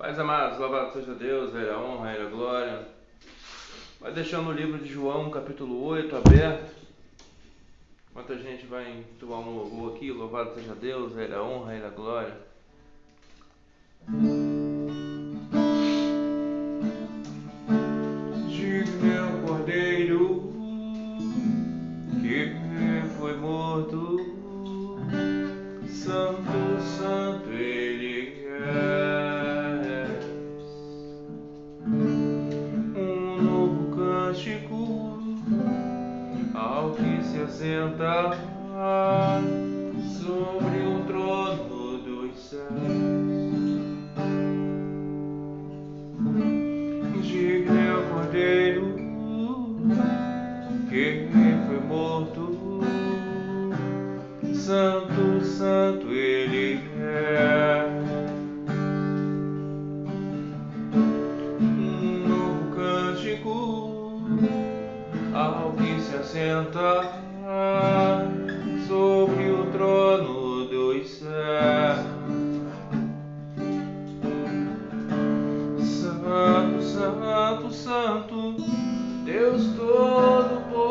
Pais amados, louvado seja Deus, Ele a honra, Ele a glória. Vai deixando o livro de João, capítulo 8, aberto. Enquanto a gente vai entoar um louvor aqui, louvado seja Deus, Ele a honra, Ele a glória. De meu cordeiro que foi morto, santo, santo Ele é. Um novo cântico ao que se assenta sobre o trono dos céus. De meu cordeiro que foi morto, santo, santo Ele é. Um novo cântico ao que se assenta sobre o trono dos céus. Santo, santo, santo, Deus Todo-Poderoso,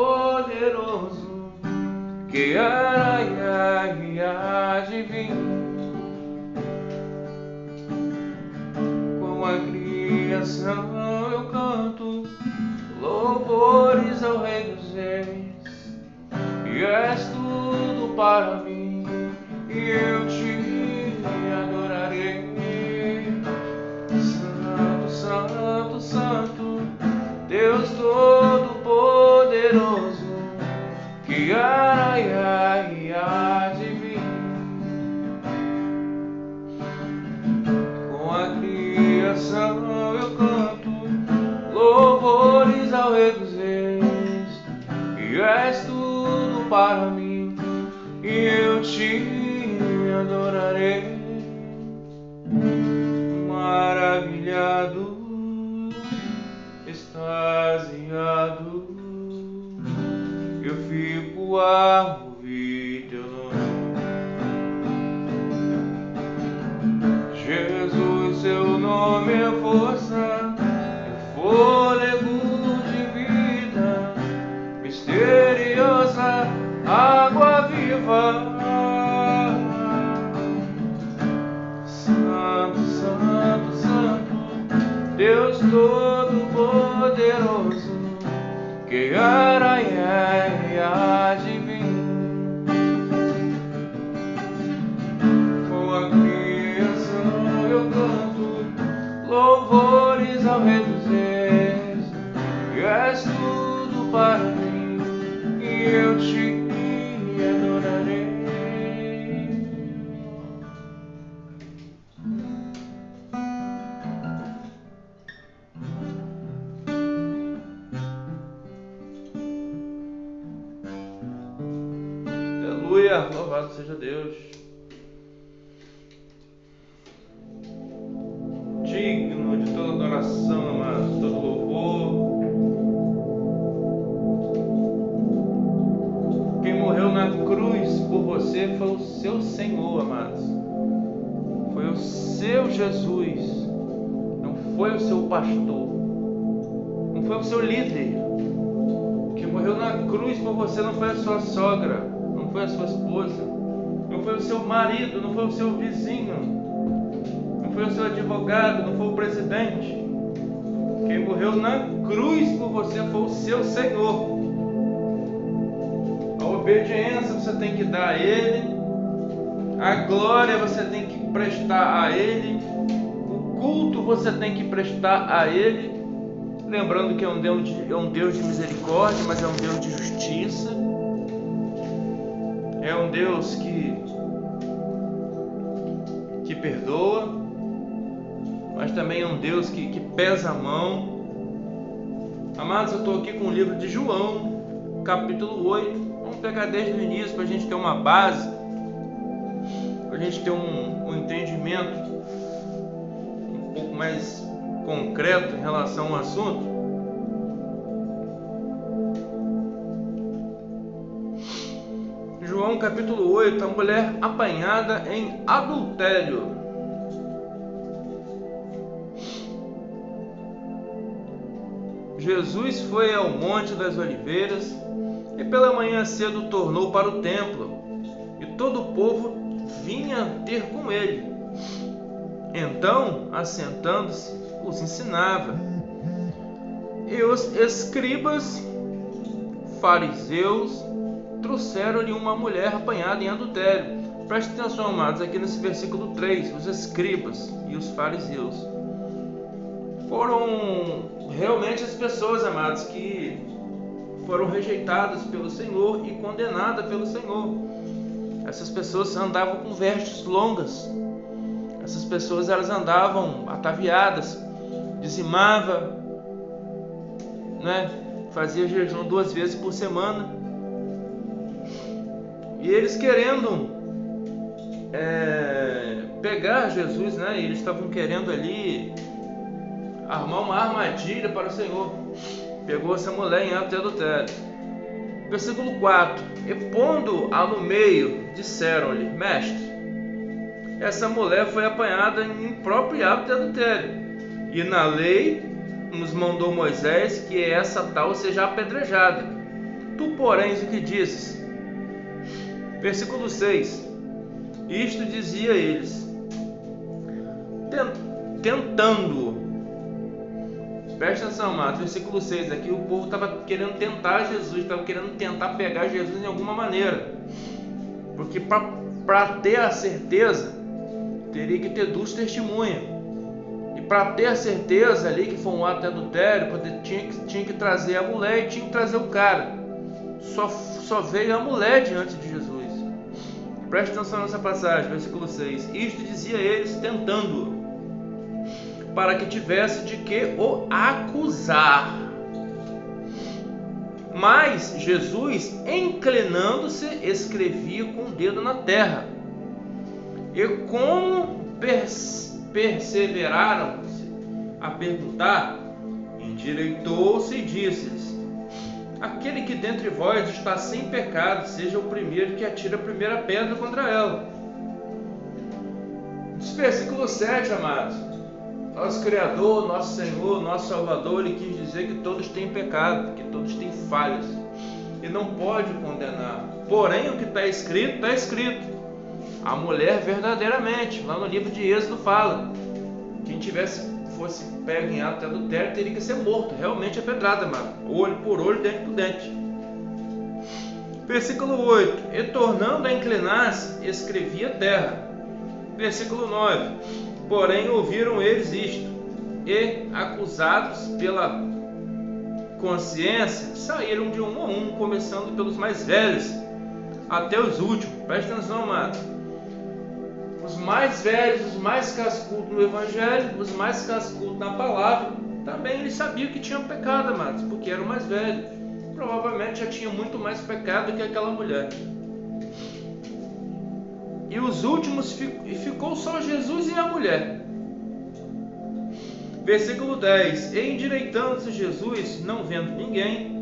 que era e há de vir. Com a criação eu canto louvores ao Rei dos Reis, e és tudo para mim, e eu te adorarei. Santo, santo, santo, Deus Todo-Poderoso, que era e há de vir. Com a criação eu canto louvores ao Rei dos Reis, e és tudo para mim, e eu te adorarei. Maravilhado, extasiado, eu fico a ouvir teu nome. Jesus, seu nome é força, é fôlego de vida, misteriosa, água viva. Santo, santo, santo, Deus Todo-Poderoso, que era e há de vir. Com a criação eu canto louvores ao Rei dos Reis, e és tudo para mim, e eu te adorarei. Aleluia, louvado seja Deus. Digno de toda adoração, amados, todo louvor. Quem morreu na cruz por você foi o seu Senhor, amados. Foi o seu Jesus. Não foi o seu pastor. Não foi o seu líder. Quem morreu na cruz por você não foi a sua sogra, não foi a sua esposa, não foi o seu marido, não foi o seu vizinho, não foi o seu advogado, não foi o presidente. Quem morreu na cruz por você foi o seu Senhor. A obediência você tem que dar a Ele, a glória você tem que prestar a Ele, o culto você tem que prestar a Ele. Lembrando que é um Deus de misericórdia, mas é um Deus de justiça. É um Deus que perdoa, mas também é um Deus que pesa a mão. Amados, eu estou aqui com o livro de João, capítulo 8. Vamos pegar desde o início para a gente ter uma base, para a gente ter um entendimento um pouco mais concreto em relação ao assunto. João capítulo 8, a mulher apanhada em adultério. Jesus foi ao Monte das Oliveiras e pela manhã cedo tornou para o templo, e todo o povo vinha ter com ele. Então, assentando-se, os ensinava. E os escribas fariseus trouxeram-lhe uma mulher apanhada em adultério. Preste atenção, amados, aqui nesse versículo 3, os escribas e os fariseus foram realmente as pessoas, amados, que foram rejeitadas pelo Senhor e condenadas pelo Senhor. Essas pessoas andavam com vestes longas. Essas pessoas, elas andavam ataviadas, dizimavam, né? Fazia jejum 2 vezes por semana. E eles querendo pegar Jesus, né? Eles estavam querendo ali armar uma armadilha para o Senhor. Pegou essa mulher em ato de adultério. Versículo 4: E pondo-a no meio, disseram-lhe: Mestre, essa mulher foi apanhada em próprio ato de adultério, e na lei nos mandou Moisés que essa tal seja apedrejada. Tu, porém, o que dizes? Versículo 6: Isto dizia eles, tentando-o. Presta atenção, amados. Versículo 6, aqui o povo estava querendo tentar Jesus, estava querendo tentar pegar Jesus em alguma maneira, porque para ter a certeza, teria que ter 2 testemunhas, e para ter a certeza ali que foi um ato de adultério, tinha que trazer a mulher e tinha que trazer o cara. Só veio a mulher diante de Jesus. Preste atenção nessa passagem, versículo 6. Isto dizia eles, tentando-o, para que tivesse de que o acusar. Mas Jesus, inclinando-se, escrevia com o dedo na terra. E como perseveraram a perguntar, endireitou-se e disse-lhes: Aquele que dentre vós está sem pecado, seja o primeiro que atire a primeira pedra contra ela. Versículo 7, amados. Nosso Criador, nosso Senhor, nosso Salvador, Ele quis dizer que todos têm pecado, que todos têm falhas, e não pode condenar. Porém, o que está escrito, está escrito. A mulher verdadeiramente, lá no livro de Êxodo fala, quem fosse pego em ato de adultério teria que ser morto, realmente pedrada, mano. Olho por olho, dente por dente. Versículo 8: E tornando a inclinar-se, escrevia terra. Versículo 9: Porém ouviram eles isto, e acusados pela consciência, saíram de um a um, começando pelos mais velhos até os últimos. Presta atenção, amado. Os mais velhos, os mais cascudos no Evangelho, os mais cascudos na palavra, também eles sabiam que tinham pecado, amados, porque eram mais velhos. Provavelmente já tinha muito mais pecado que aquela mulher. E os últimos, ficou só Jesus e a mulher. Versículo 10: E endireitando-se Jesus, não vendo ninguém,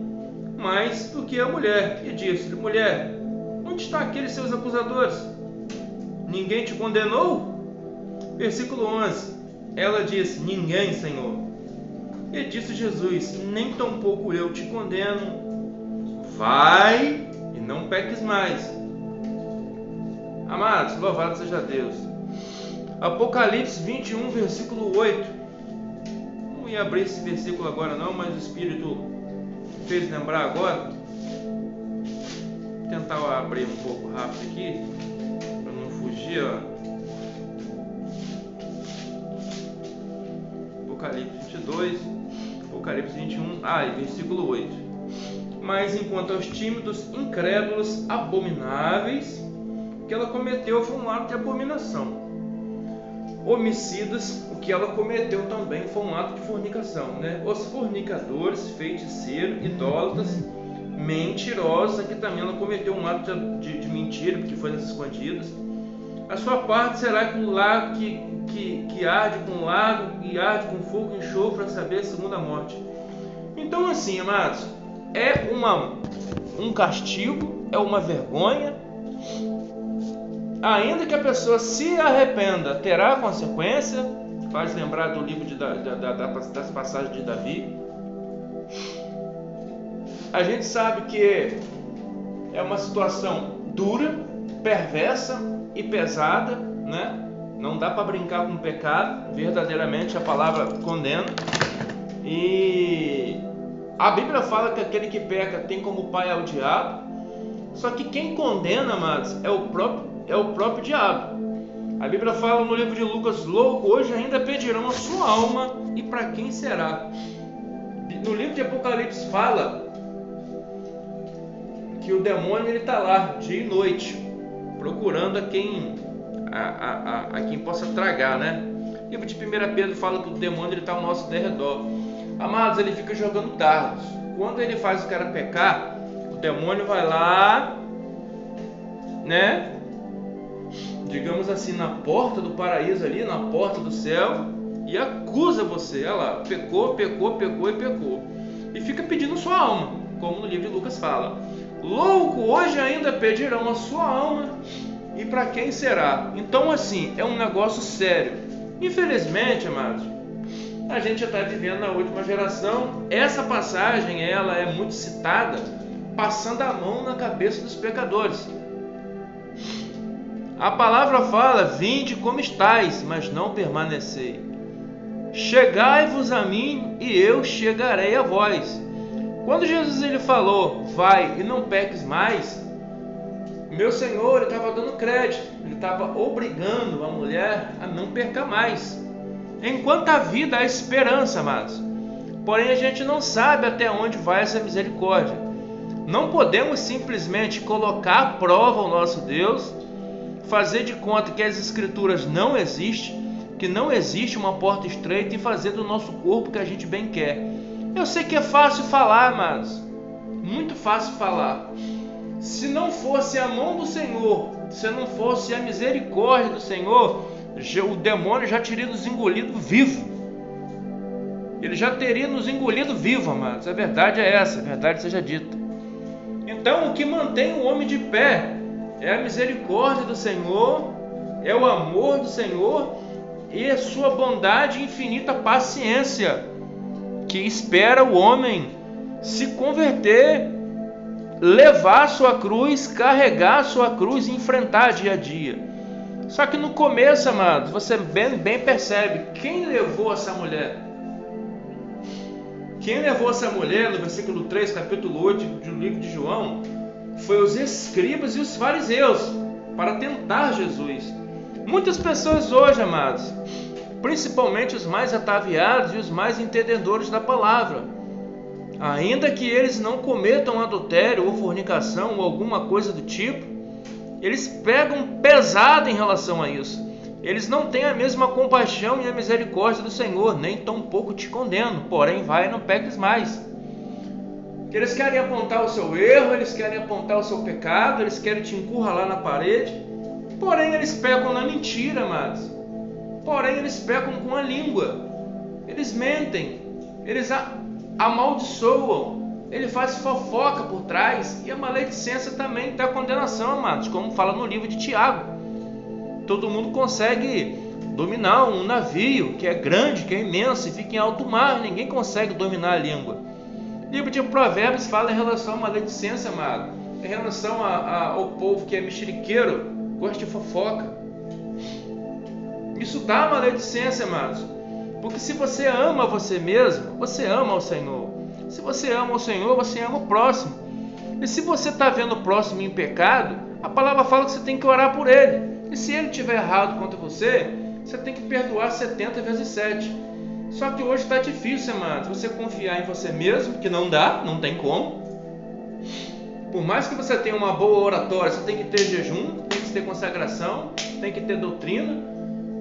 mais do que a mulher, e disse-lhe: Mulher, onde estão aqueles seus acusadores? Ninguém te condenou? Versículo 11: Ela disse: Ninguém, Senhor. E disse Jesus: Nem tampouco eu te condeno. Vai e não peques mais. Amados, louvado seja Deus. Apocalipse 21, versículo 8. Não ia abrir esse versículo agora não, mas o Espírito fez lembrar agora. Vou tentar abrir um pouco rápido aqui, para não fugir, ó. Apocalipse 22, Apocalipse 21, e versículo 8. Mas enquanto aos tímidos, incrédulos, abomináveis, que ela cometeu foi um ato de abominação. Homicidas, o que ela cometeu também foi um ato de fornicação, né? Os fornicadores, feiticeiros, idólatras, mentirosos, aqui também ela cometeu um ato de mentira, porque foi nas escondidas. A sua parte será que o lago que arde com lago e arde com fogo e enxofre, a saber, a segunda morte. Então, assim, amados, é um castigo, é uma vergonha. Ainda que a pessoa se arrependa, terá consequência. Faz lembrar do livro das passagens de Davi. A gente sabe que é uma situação dura, perversa e pesada, né? Não dá para brincar com o pecado, verdadeiramente a palavra condena. E a Bíblia fala que aquele que peca tem como pai é o diabo. Só que quem condena, amados, é o próprio diabo. A Bíblia fala no livro de Lucas: louco, hoje ainda pedirão a sua alma, e para quem será? No livro de Apocalipse fala que o demônio ele está lá dia e noite, procurando a quem possa tragar, né? O livro de 1 Pedro fala que o demônio está ao nosso derredor. Amados, ele fica jogando dardos. Quando ele faz o cara pecar, o demônio vai lá, né? Digamos assim, na porta do paraíso ali, na porta do céu, e acusa você. Olha lá, pecou. E fica pedindo sua alma, como no livro de Lucas fala. Louco, hoje ainda pedirão a sua alma, e para quem será? Então, assim, é um negócio sério. Infelizmente, amados, a gente já está vivendo na última geração. Essa passagem, ela é muito citada, passando a mão na cabeça dos pecadores. A palavra fala: vinde como estáis, mas não permanecei. Chegai-vos a mim, e eu chegarei a vós. Quando Jesus ele falou, vai e não peques mais, meu Senhor estava dando crédito, ele estava obrigando a mulher a não pecar mais. Enquanto a vida há esperança, amados. Porém a gente não sabe até onde vai essa misericórdia. Não podemos simplesmente colocar à prova o nosso Deus, fazer de conta que as escrituras não existem, que não existe uma porta estreita, e fazer do nosso corpo o que a gente bem quer. Eu sei que é fácil falar, amados, muito fácil falar. Se não fosse a mão do Senhor, se não fosse a misericórdia do Senhor, o demônio já teria nos engolido vivo. Ele já teria nos engolido vivo, amados. A verdade é essa, a verdade seja dita. Então, o que mantém o homem de pé é a misericórdia do Senhor, é o amor do Senhor e a sua bondade e infinita paciência, que espera o homem se converter, levar a sua cruz, carregar a sua cruz e enfrentar dia a dia. Só que no começo, amados, você bem percebe quem levou essa mulher. Quem levou essa mulher, no versículo 3, capítulo 8 do livro de João, foi os escribas e os fariseus, para tentar Jesus. Muitas pessoas hoje, amados, principalmente os mais ataviados e os mais entendedores da palavra, ainda que eles não cometam adultério ou fornicação ou alguma coisa do tipo, eles pegam pesado em relação a isso. Eles não têm a mesma compaixão e a misericórdia do Senhor, nem tampouco te condeno, porém vai e não peques mais. Eles querem apontar o seu erro, eles querem apontar o seu pecado, eles querem te encurralar na parede, porém eles pecam na mentira, amados. Porém eles pecam com a língua, eles mentem, eles amaldiçoam, ele faz fofoca por trás, e a maledicência também está a condenação, amados, como fala no livro de Tiago. Todo mundo consegue dominar um navio que é grande, que é imenso e fica em alto mar, ninguém consegue dominar a língua. O livro de Provérbios fala em relação à maledicência, amado, em relação ao povo que é mexeriqueiro, gosta de fofoca. Isso dá maledicência, amados, porque se você ama você mesmo, você ama o Senhor. Se você ama o Senhor, você ama o próximo. E se você está vendo o próximo em pecado, a palavra fala que você tem que orar por ele. E se ele estiver errado contra você, você tem que perdoar 70 vezes 7. Só que hoje está difícil, amados, você confiar em você mesmo, que não dá, não tem como. Por mais que você tenha uma boa oratória, você tem que ter jejum, tem que ter consagração, tem que ter doutrina.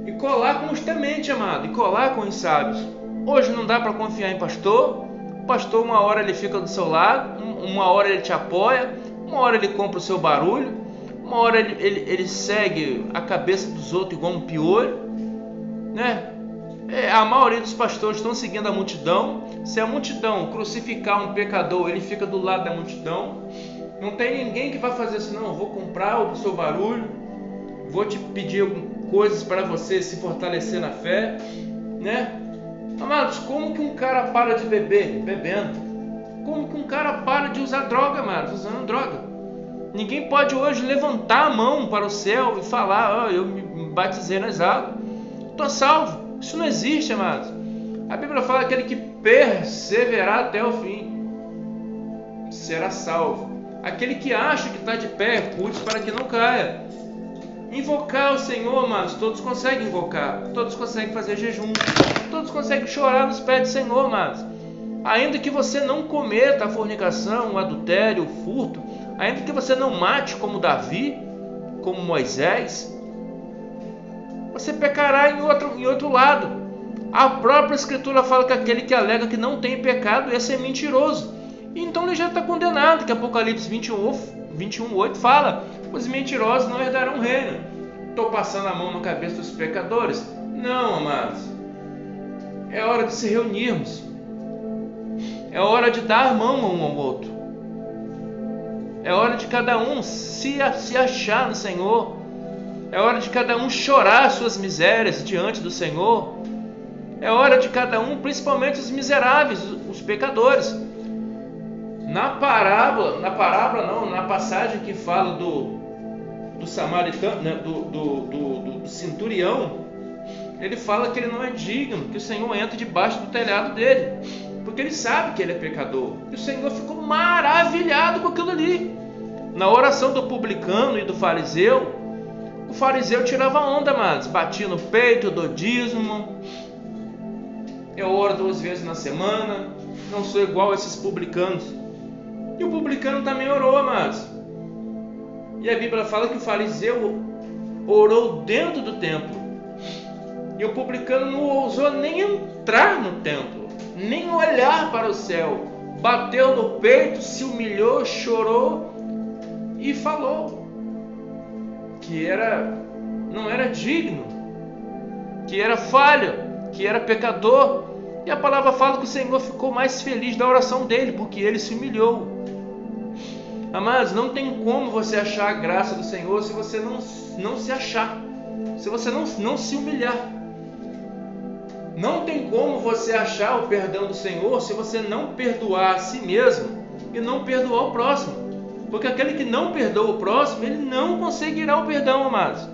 E colar com os tementes, amado, e colar com os sábios. Hoje não dá para confiar em pastor. O pastor, uma hora ele fica do seu lado, uma hora ele te apoia, uma hora ele compra o seu barulho, uma hora ele segue a cabeça dos outros igual um piolho, né? A maioria dos pastores estão seguindo a multidão. Se a multidão crucificar um pecador, ele fica do lado da multidão. Não tem ninguém que vai fazer assim: não, eu vou comprar o seu barulho, vou te pedir coisas para você se fortalecer na fé, né? Amados, como que um cara para de beber? Bebendo. Como que um cara para de usar droga, amados, usando droga? Ninguém pode hoje levantar a mão para o céu e falar: eu me batizei nas águas, estou salvo. Isso não existe, amados. A Bíblia fala que aquele que perseverar até o fim será salvo. Aquele que acha que está de pé, cuide para que não caia. Invocar o Senhor, amados, todos conseguem invocar, todos conseguem fazer jejum, todos conseguem chorar nos pés do Senhor, amados. Ainda que você não cometa a fornicação, o adultério, o furto, ainda que você não mate como Davi, como Moisés, você pecará em outro lado. A própria Escritura fala que aquele que alega que não tem pecado, esse é mentiroso. Então ele já está condenado, que Apocalipse 21:8 fala: os mentirosos não herdarão o reino. Estou passando a mão na cabeça dos pecadores? Não, amados. É hora de se reunirmos. É hora de dar a mão um ao outro. É hora de cada um se achar no Senhor. É hora de cada um chorar suas misérias diante do Senhor. É hora de cada um, principalmente os miseráveis, os pecadores. Na passagem que fala do samaritano, né, do centurião, ele fala que ele não é digno que o Senhor entre debaixo do telhado dele, porque ele sabe que ele é pecador. E o Senhor ficou maravilhado com aquilo ali. Na oração do publicano e do fariseu, o fariseu tirava onda, amados, batia no peito, do dízimo. Eu oro 2 vezes na semana, não sou igual a esses publicanos. E o publicano também orou, amados. E a Bíblia fala que o fariseu orou dentro do templo. E o publicano não ousou nem entrar no templo, nem olhar para o céu. Bateu no peito, se humilhou, chorou e falou que não era digno, que era falho, que era pecador. E a palavra fala que o Senhor ficou mais feliz da oração dele, porque ele se humilhou. Amados, não tem como você achar a graça do Senhor se você não se achar, se você não se humilhar. Não tem como você achar o perdão do Senhor se você não perdoar a si mesmo e não perdoar o próximo. Porque aquele que não perdoa o próximo, ele não conseguirá o perdão, amados.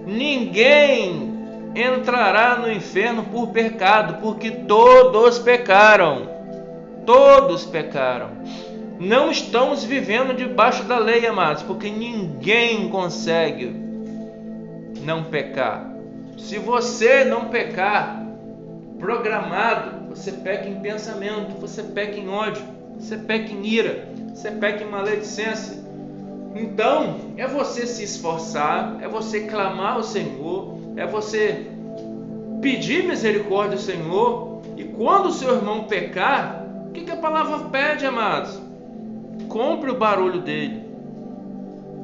Ninguém entrará no inferno por pecado, porque todos pecaram. Todos pecaram. Não estamos vivendo debaixo da lei, amados, porque ninguém consegue não pecar. Se você não pecar programado, você peca em pensamento, você peca em ódio, você peca em ira, você peca em maledicência. Então, é você se esforçar, é você clamar ao Senhor, é você pedir misericórdia ao Senhor. E quando o seu irmão pecar, o que a palavra pede, amados? Compre o barulho dele.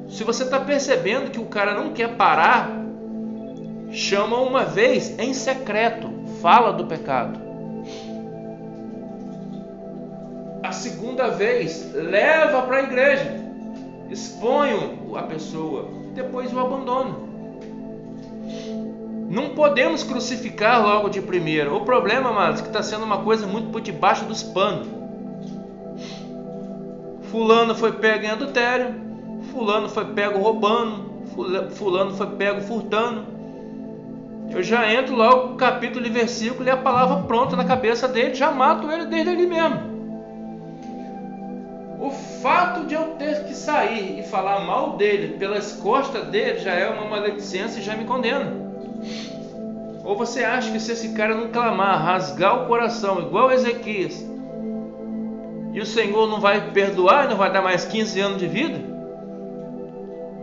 Se você está percebendo que o cara não quer parar, chama uma vez em secreto, fala do pecado. A segunda vez, leva para a igreja, expõe a pessoa, depois o abandona. Não podemos crucificar logo de primeira. O problema, amados, é que está sendo uma coisa muito por debaixo dos panos. Fulano foi pego em adultério, fulano foi pego roubando, fulano foi pego furtando. Eu já entro logo no capítulo e versículo e a palavra pronta na cabeça dele, já mato ele desde ali mesmo. O fato de eu ter que sair e falar mal dele pelas costas dele já é uma maledicência e já me condena. Ou você acha que se esse cara não clamar, rasgar o coração igual Ezequias, e o Senhor não vai perdoar, não vai dar mais 15 anos de vida?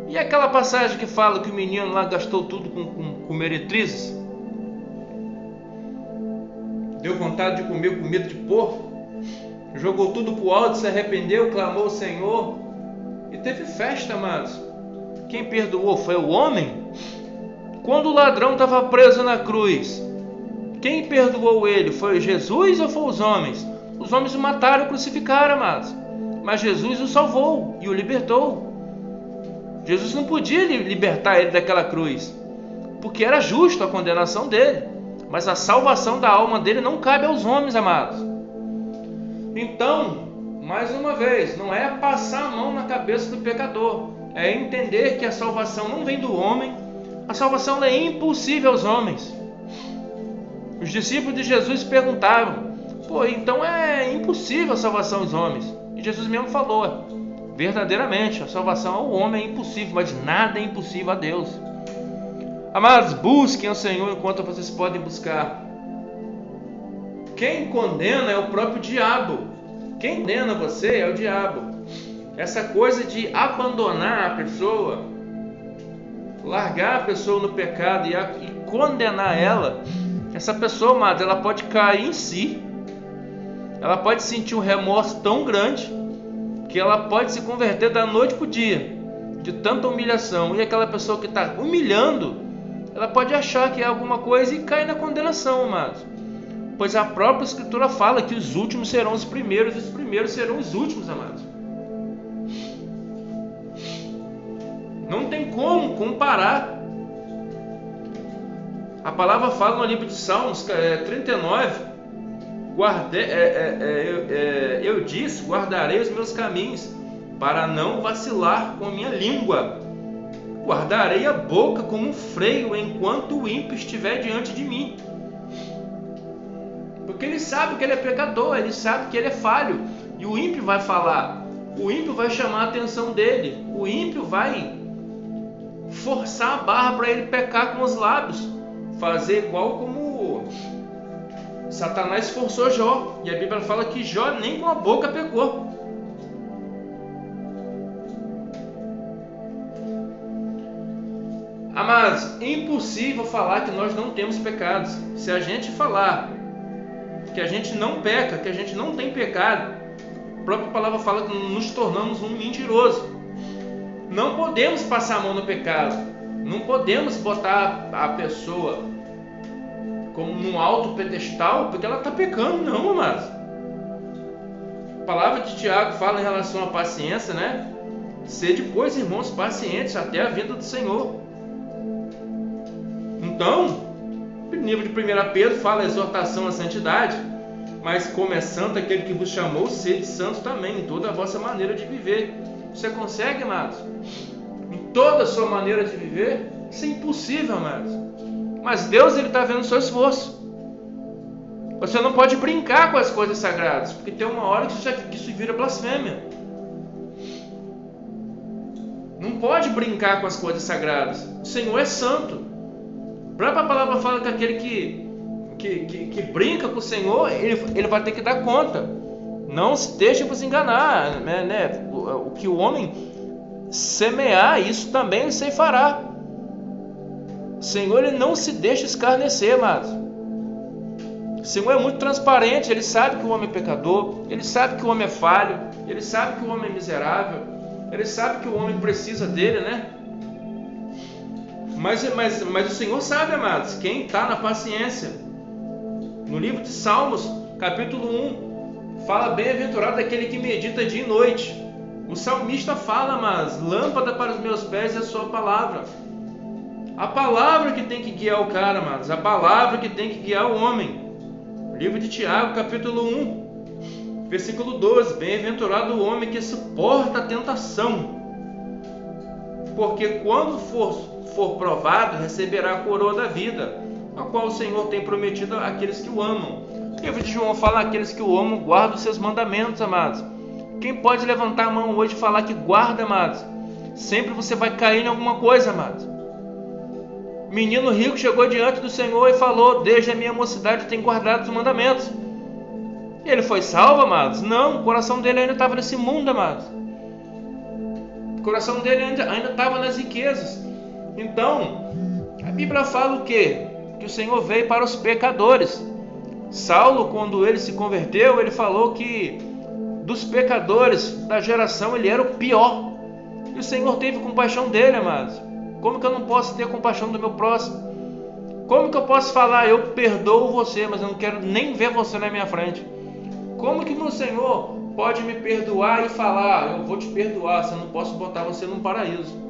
E aquela passagem que fala que o menino lá gastou tudo com meretrizes? Deu vontade de comer comida de porco? Jogou tudo pro alto, se arrependeu, clamou ao Senhor e teve festa, amados. Quem perdoou foi o homem? Quando o ladrão estava preso na cruz, quem perdoou ele? Foi Jesus ou foi os homens? Os homens o mataram e crucificaram, amados. Mas Jesus o salvou e o libertou. Jesus não podia libertar ele daquela cruz, porque era justo a condenação dele. Mas a salvação da alma dele não cabe aos homens, amados. Então, mais uma vez, não é passar a mão na cabeça do pecador, é entender que a salvação não vem do homem, a salvação é impossível aos homens. Os discípulos de Jesus perguntavam: pô, então é impossível a salvação aos homens? E Jesus mesmo falou: verdadeiramente, a salvação ao homem é impossível, mas nada é impossível a Deus. Amados, busquem ao Senhor enquanto vocês podem buscar. Quem condena é o próprio diabo. Quem condena você é o diabo. Essa coisa de abandonar a pessoa, largar a pessoa no pecado e condenar ela, essa pessoa, amada, ela pode cair em si. Ela pode sentir um remorso tão grande que ela pode se converter da noite para o dia, de tanta humilhação. E aquela pessoa que está humilhando, ela pode achar que é alguma coisa e cair na condenação, amados. Pois a própria Escritura fala que os últimos serão os primeiros e os primeiros serão os últimos, amados. Não tem como comparar. A palavra fala no livro de Salmos 39: eu disse, guardarei os meus caminhos, para não vacilar com a minha língua. Guardarei a boca como um freio, enquanto o ímpio estiver diante de mim. Porque ele sabe que ele é pecador, ele sabe que ele é falho. E o ímpio vai falar, o ímpio vai chamar a atenção dele, o ímpio vai forçar a barra para ele pecar com os lábios, fazer igual como Satanás forçou Jó. E a Bíblia fala que Jó nem com a boca pecou. Amados, é impossível falar que nós não temos pecados. Se a gente falar que a gente não peca, que a gente não tem pecado, a própria palavra fala que nos tornamos um mentiroso. Não podemos passar a mão no pecado, não podemos botar a pessoa como num alto pedestal porque ela está pecando, não, amados. A palavra de Tiago fala em relação à paciência, né? Sede, pois, irmãos, pacientes até a vinda do Senhor. Então, o livro de 1 Pedro fala exortação à santidade, mas como é santo aquele que vos chamou, sede santo também em toda a vossa maneira de viver. Você consegue, amados? Em toda a sua maneira de viver? Isso é impossível, amados. Mas Deus, Ele está vendo o seu esforço. Você não pode brincar com as coisas sagradas, porque tem uma hora que isso vira blasfêmia. Não pode brincar com as coisas sagradas. O Senhor é santo. A própria palavra fala que aquele que brinca com o Senhor, ele vai ter que dar conta. Não se deixe vos enganar, né? O que o homem semear, isso também ele ceifará. O Senhor, ele não se deixa escarnecer, amados. O Senhor é muito transparente. Ele sabe que o homem é pecador, ele sabe que o homem é falho, ele sabe que o homem é miserável, ele sabe que o homem precisa dele, né? Mas o Senhor sabe, amados, quem está na paciência. No livro de Salmos, capítulo 1, fala: bem-aventurado aquele que medita dia e noite. O salmista fala, mas lâmpada para os meus pés é a sua palavra. A palavra que tem que guiar o cara, amados, a palavra que tem que guiar o homem. Livro de Tiago, capítulo 1, versículo 12: bem-aventurado o homem que suporta a tentação, porque quando for provado, receberá a coroa da vida, a qual o Senhor tem prometido àqueles que o amam. O livro de João fala: aqueles que o amam guardam os seus mandamentos, amados. Quem pode levantar a mão hoje e falar que guarda, amados? Sempre você vai cair em alguma coisa, amados. Menino rico chegou diante do Senhor e falou: desde a minha mocidade eu tenho guardado os mandamentos. E ele foi salvo, amados? Não, o coração dele ainda estava nesse mundo, amados. O coração dele ainda estava nas riquezas. Então, a Bíblia fala o quê? Que o Senhor veio para os pecadores. Saulo, quando ele se converteu, ele falou que dos pecadores da geração ele era o pior. E o Senhor teve compaixão dele, amados. Como que eu não posso ter compaixão do meu próximo? Como que eu posso falar: eu perdoo você, mas eu não quero nem ver você na minha frente? Como que meu Senhor pode me perdoar e falar: eu vou te perdoar, se eu não posso botar você num paraíso?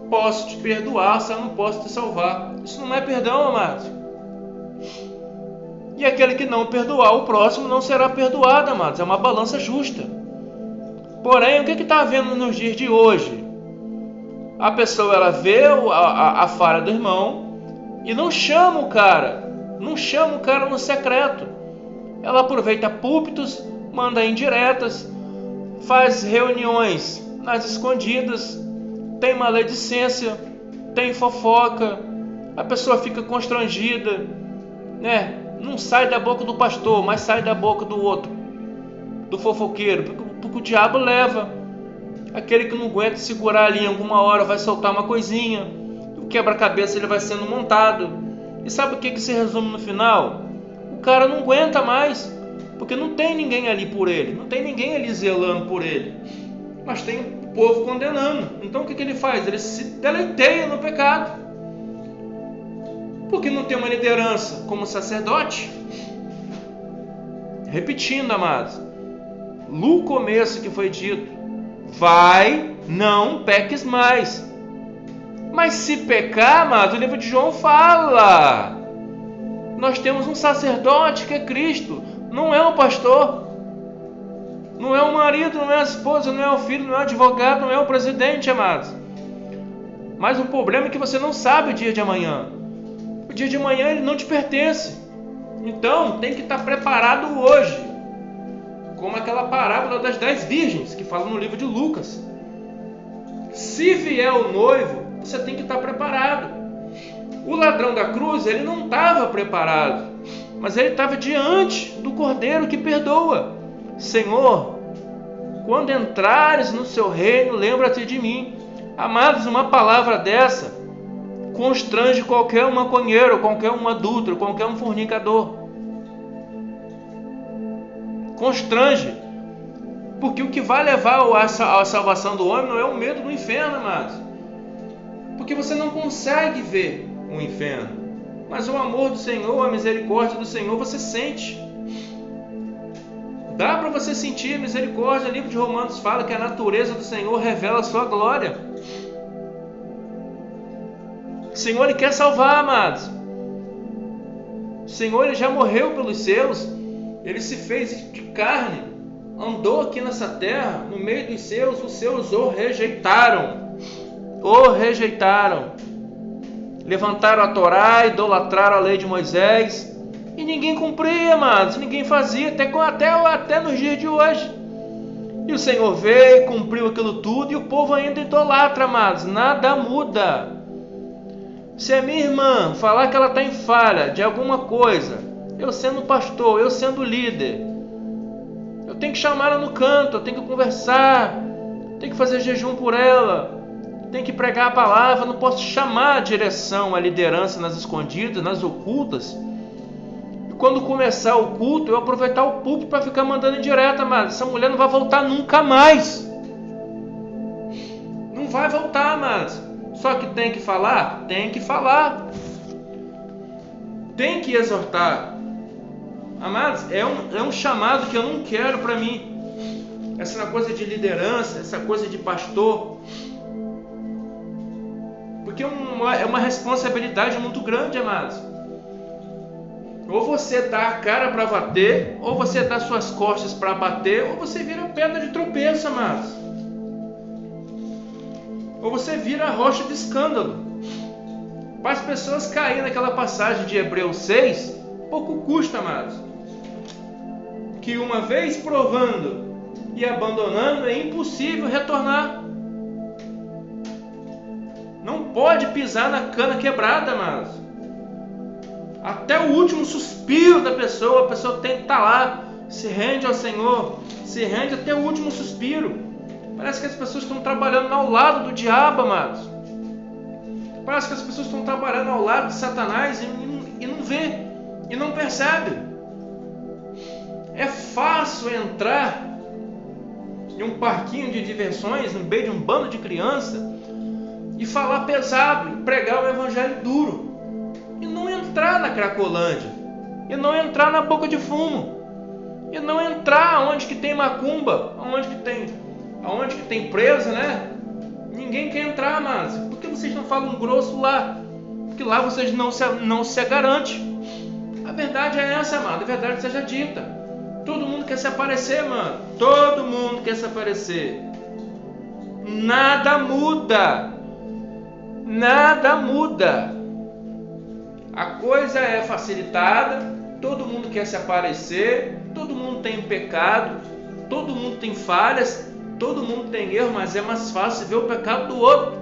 Posso te perdoar, se eu não posso te salvar. Isso não é perdão, amados. e aquele que não perdoar o próximo não será perdoado, amados. É uma balança justa. Porém, o que está havendo nos dias de hoje? A pessoa, ela vê a falha do irmão e não chama o cara no secreto. Ela aproveita púlpitos, manda indiretas, faz reuniões nas escondidas, tem maledicência, tem fofoca, a pessoa fica constrangida, né? Não sai da boca do pastor, mas sai da boca do outro, do fofoqueiro, porque o diabo leva. Aquele que não aguenta segurar ali em alguma hora vai soltar uma coisinha, o quebra-cabeça ele vai sendo montado. E sabe o que se resume no final? O cara não aguenta mais, porque não tem ninguém ali por ele, não tem ninguém ali zelando por ele, mas tem o povo condenando. Então o que ele faz? Ele se deleiteia no pecado, porque não tem uma liderança como sacerdote. Repetindo, amados, no começo que foi dito, vai, não peques mais. Mas se pecar, amado, o livro de João fala, nós temos um sacerdote que é Cristo, não é o pastor, não é o marido, não é a esposa, não é o filho, não é o advogado, não é o presidente, amados. Mas o problema é que você não sabe o dia de amanhã. O dia de amanhã ele não te pertence. Então tem que estar preparado hoje, como aquela parábola das 10 virgens que fala no livro de Lucas. Se vier o noivo, você tem que estar preparado. O ladrão da cruz, ele não estava preparado, mas ele estava diante do Cordeiro que perdoa. Senhor, quando entrares no seu reino, lembra-te de mim. Amados, uma palavra dessa constrange qualquer um maconheiro, qualquer um adúltero, qualquer um fornicador. Constrange, porque o que vai levar à salvação do homem não é o medo do inferno, amados, porque você não consegue ver o inferno, mas o amor do Senhor, a misericórdia do Senhor você sente. Dá para você sentir a misericórdia. O livro de Romanos fala que a natureza do Senhor revela a sua glória. O Senhor ele quer salvar, amados. O Senhor ele já morreu pelos seus. Ele se fez de carne, andou aqui nessa terra, no meio dos seus. Os seus o rejeitaram. Levantaram a Torá, idolatraram a lei de Moisés, e ninguém cumpria, amados, ninguém fazia, até nos dias de hoje. E o Senhor veio, cumpriu aquilo tudo, e o povo ainda idolatra, amados, nada muda. Se a minha irmã falar que ela está em falha de alguma coisa, eu sendo pastor, eu sendo líder, eu tenho que chamar ela no canto, eu tenho que conversar, tenho que fazer jejum por ela, tenho que pregar a palavra, não posso chamar a direção, a liderança nas escondidas, nas ocultas. E quando começar o culto, eu aproveitar o púlpito para ficar mandando em direta, mas essa mulher não vai voltar nunca mais. Não vai voltar, mas só que tem que falar? Tem que falar. Tem que exortar. Amados, é um chamado que eu não quero para mim. Essa coisa de liderança, essa coisa de pastor. Porque é uma responsabilidade muito grande, amados. Ou você dá a cara para bater, ou você dá suas costas para bater, ou você vira pedra de tropeço, amados. Ou você vira rocha de escândalo. Para as pessoas caírem naquela passagem de Hebreus 6, pouco custa, amados. Que uma vez provando e abandonando, é impossível retornar. Não pode pisar na cana quebrada, amados. Até o último suspiro da pessoa, a pessoa tem que estar lá, se rende ao Senhor, se rende até o último suspiro. Parece que as pessoas estão trabalhando ao lado do diabo, amados. Parece que as pessoas estão trabalhando ao lado de Satanás e não vê, e não percebe. É fácil entrar em um parquinho de diversões, no meio de um bando de crianças, e falar pesado, e pregar o evangelho duro, e não entrar na Cracolândia, e não entrar na boca de fumo, e não entrar onde que tem macumba, onde que tem presa, né? Ninguém quer entrar, mas por que vocês não falam grosso lá? Porque lá vocês não se garante. verdade é essa, amado. A verdade seja dita. Todo mundo quer se aparecer, mano. Todo mundo quer se aparecer. Nada muda. Nada muda. A coisa é facilitada. Todo mundo quer se aparecer. Todo mundo tem pecado. Todo mundo tem falhas. Todo mundo tem erro. Mas é mais fácil ver o pecado do outro.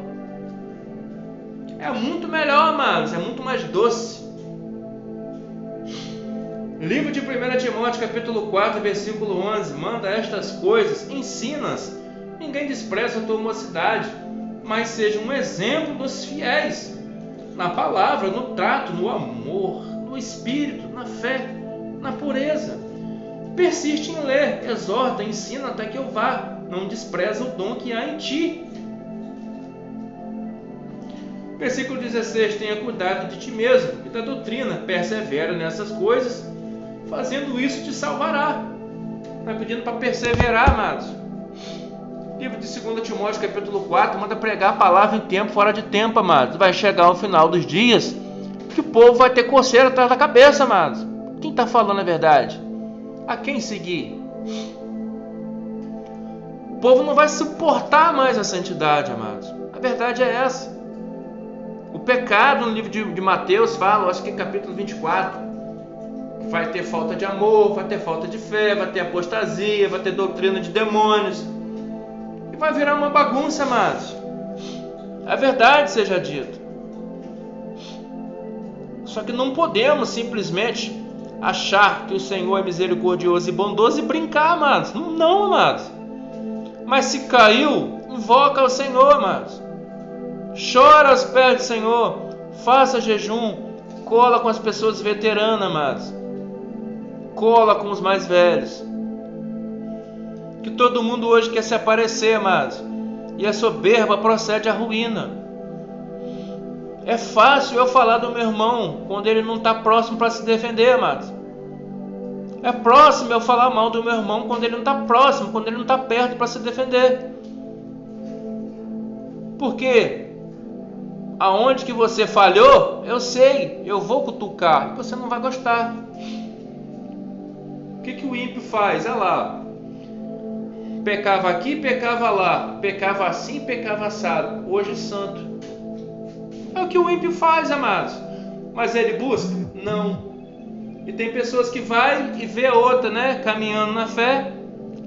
É muito melhor, amados. É muito mais doce. Livro de 1 Timóteo, capítulo 4, versículo 11. Manda estas coisas, ensina-as. Ninguém despreza a tua mocidade, mas seja um exemplo dos fiéis. Na palavra, no trato, no amor, no espírito, na fé, na pureza. Persiste em ler, exorta, ensina até que eu vá. Não despreza o dom que há em ti. Versículo 16. Tenha cuidado de ti mesmo e da doutrina. Persevera nessas coisas. Fazendo isso te salvará. Está pedindo para perseverar, amados. Livro de 2 Timóteo, capítulo 4, manda pregar a palavra em tempo, fora de tempo, amados. Vai chegar ao final dos dias que o povo vai ter coceira atrás da cabeça, amados. Quem está falando a verdade? A quem seguir? O povo não vai suportar mais a santidade, amados. A verdade é essa. O pecado no livro de Mateus fala, acho que capítulo 24, vai ter falta de amor, vai ter falta de fé, vai ter apostasia, vai ter doutrina de demônios. E vai virar uma bagunça, amados. A verdade seja dita. Só que não podemos simplesmente achar que o Senhor é misericordioso e bondoso e brincar, amados. Não, amados. Mas se caiu, invoca ao Senhor, amados. Chora aos pés do Senhor. Faça jejum. Cola com as pessoas veteranas, amados. Cola com os mais velhos. Que todo mundo hoje quer se aparecer, amados. E a soberba procede à ruína. É fácil eu falar do meu irmão quando ele não está próximo para se defender, amados. É próximo eu falar mal do meu irmão quando ele não está próximo, quando ele não está perto para se defender. Por quê? Aonde que você falhou, eu sei, eu vou cutucar e você não vai gostar. O que o ímpio faz? Olha lá. Pecava aqui, pecava lá. Pecava assim, pecava assado. Hoje é santo. É o que o ímpio faz, amados. Mas ele busca? Não. E tem pessoas que vai e vê a outra, né? Caminhando na fé.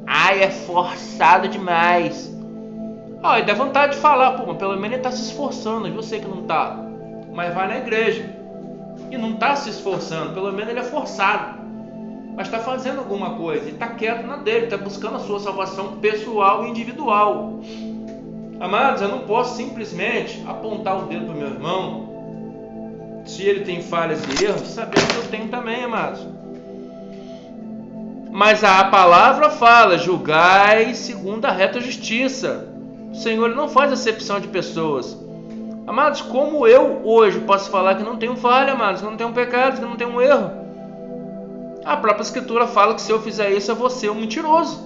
Ai, é forçado demais. E dá vontade de falar. Pô, mas pelo menos ele está se esforçando. Eu sei que não está. Mas vai na igreja. E não está se esforçando. Pelo menos ele é forçado. Mas está fazendo alguma coisa. Ele está quieto na dele. Está buscando a sua salvação pessoal e individual. Amados, eu não posso simplesmente apontar o dedo para o meu irmão, se ele tem falhas e erros, sabendo que eu tenho também, amados. Mas a palavra fala, julgai segundo a reta justiça. O Senhor não faz acepção de pessoas. Amados, como eu hoje posso falar que não tenho falha, amados, que não tenho pecado, que não tenho um erro? A própria Escritura fala que se eu fizer isso, eu vou ser um mentiroso.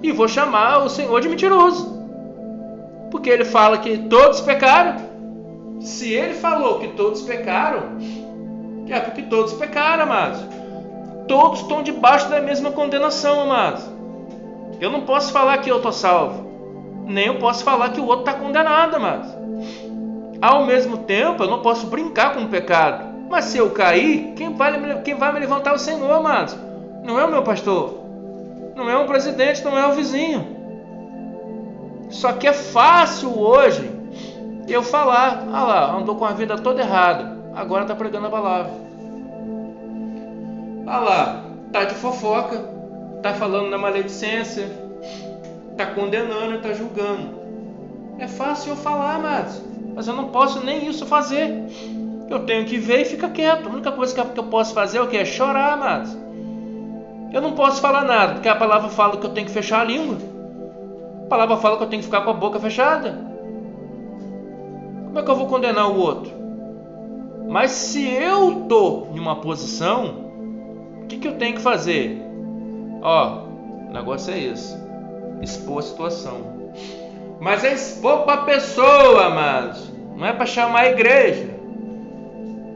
E vou chamar o Senhor de mentiroso. Porque ele fala que todos pecaram. Se ele falou que todos pecaram, é porque todos pecaram, amados. Todos estão debaixo da mesma condenação, amados. Eu não posso falar que eu estou salvo. Nem eu posso falar que o outro está condenado, amados. Ao mesmo tempo, eu não posso brincar com o pecado. Mas se eu cair, quem vai me levantar é o Senhor, amados. Não é o meu pastor. Não é o presidente, não é o vizinho. Só que é fácil hoje eu falar, lá, andou com a vida toda errada, agora está pregando a palavra. Lá, está de fofoca, está falando da maledicência, está condenando, está julgando. É fácil eu falar, amados, mas eu não posso nem isso fazer. Eu tenho que ver e ficar quieto. A única coisa que eu posso fazer é o quê? É chorar, amados. Eu não posso falar nada, porque a palavra fala que eu tenho que fechar a língua. A palavra fala que eu tenho que ficar com a boca fechada. Como é que eu vou condenar o outro? Mas se eu estou em uma posição, o que eu tenho que fazer? O negócio é esse. Expor a situação. Mas é expor para a pessoa, amados. Não é para chamar a igreja.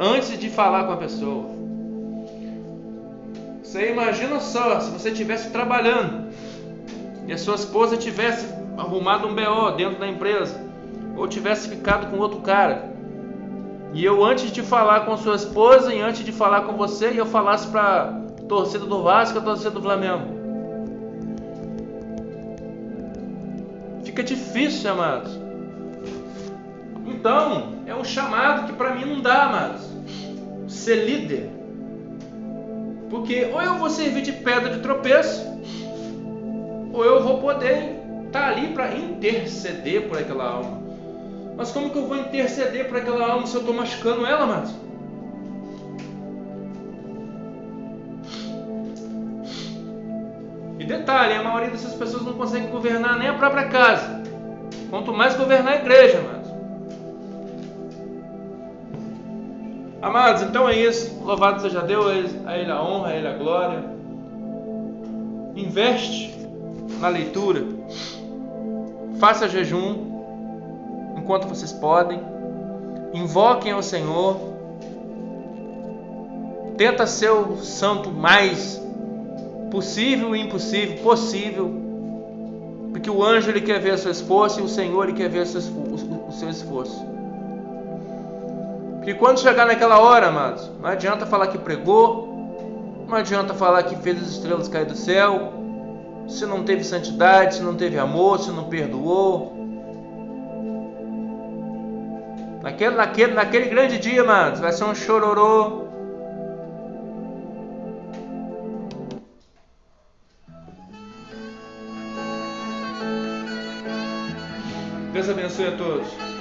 Antes de falar com a pessoa. Você imagina só, se você estivesse trabalhando e a sua esposa tivesse arrumado um BO dentro da empresa, ou tivesse ficado com outro cara, e eu, antes de falar com a sua esposa e antes de falar com você, eu falasse para a torcida do Vasco e a torcida do Flamengo. Fica difícil, amados. Então, é um chamado que para mim não dá, amados, ser líder. Porque ou eu vou servir de pedra de tropeço, ou eu vou poder estar ali para interceder por aquela alma. Mas como que eu vou interceder por aquela alma se eu estou machucando ela, amados? E detalhe, a maioria dessas pessoas não consegue governar nem a própria casa, quanto mais governar a igreja, amados. Amados, então é isso. Louvado seja Deus, a Ele a honra, a Ele a glória. Investe na leitura. Faça jejum enquanto vocês podem. Invoquem ao Senhor. Tenta ser o santo mais possível e impossível, possível. Porque o anjo ele quer ver o seu esforço e o Senhor ele quer ver o seu esforço. E quando chegar naquela hora, amados, não adianta falar que pregou, não adianta falar que fez as estrelas cair do céu, se não teve santidade, se não teve amor, se não perdoou. Naquele grande dia, amados, vai ser um chororô. Deus abençoe a todos.